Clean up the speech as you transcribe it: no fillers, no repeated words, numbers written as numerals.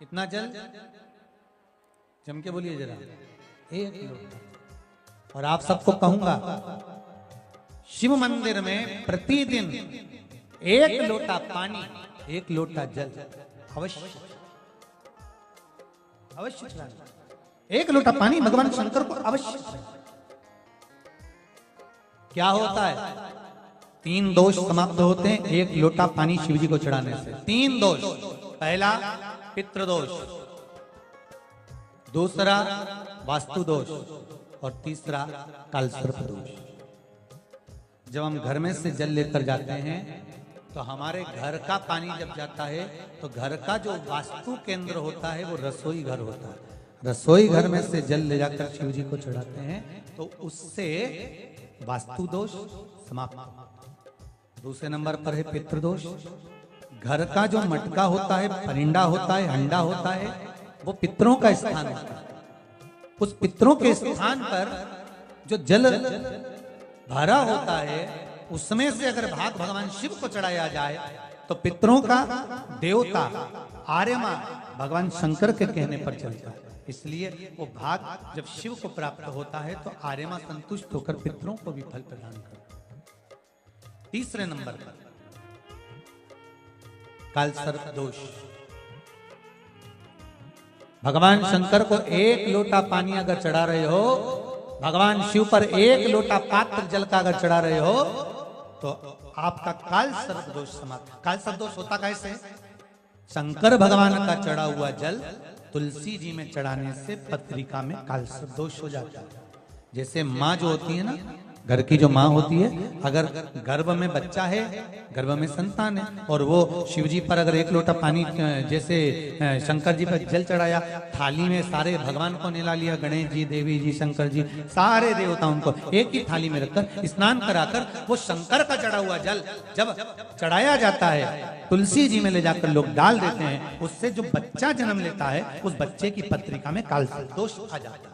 कितना जल? जम के बोलिए जरा। 1 लोटा। और आप सबको कहूंगा, शिव मंदिर में प्रतिदिन 1 लोटा पानी, 1 लोटा जल अवश्य अवश्य चढ़ाना। 1 लोटा पानी भगवान शंकर को अवश्य। क्या होता है? 3 दोष समाप्त होते हैं 1 लोटा पानी शिव जी को चढ़ाने से। 3 दोष। पहला पितृदोष, दूसरा वास्तु दोष और तीसरा कालसर्प दोष। जब हम घर में से जल लेकर जाते हैं तो हमारे घर का पानी जब जाता है तो घर का जो वास्तु केंद्र होता है वो रसोई घर होता है। रसोई घर में से जल ले जाकर शिव जी को चढ़ाते हैं तो उससे वास्तु दोष समाप्त। दूसरे नंबर पर है पितृदोष। घर का जो मटका होता है, परिंडा होता है, हंडा होता है, वो पितरों का स्थान होता है। उस पितरों के स्थान पर जो जल भरा होता है उसमें से अगर भाग भगवान शिव को चढ़ाया जाए तो पितरों का देवता आर्यमा भगवान शंकर के कहने पर चलता है। इसलिए वो भाग जब शिव को प्राप्त होता है तो आर्यमा संतुष्ट होकर पितरों को भी फल प्रदान करता है। तीसरे नंबर पर कालसर्प दोष। भगवान शंकर को 1 लोटा पानी अगर चढ़ा रहे हो, भगवान शिव पर 1 लोटा पात्र जल का अगर चढ़ा रहे हो तो आपका कालसर्प दोष समाप्त। कालसर्प दोष होता कैसे? शंकर भगवान का चढ़ा हुआ जल तुलसी जी में चढ़ाने से पत्रिका में कालसर्प दोष हो जाता है। जैसे माँ जो होती है ना, घर की जो माँ होती है, अगर गर्भ में बच्चा है, गर्भ में संतान है और वो शिव जी पर अगर 1 लोटा पानी जैसे शंकर जी पर जल चढ़ाया, थाली में सारे भगवान को निला लिया, गणेश जी, देवी जी, शंकर जी, सारे देवताओं को एक ही थाली में रखकर स्नान कराकर वो शंकर का चढ़ा हुआ जल जब चढ़ाया जाता है तुलसी जी में ले जाकर लोग डाल देते हैं, उससे जो बच्चा जन्म लेता है उस बच्चे की पत्रिका में कालसर्प दोष आ जाता है।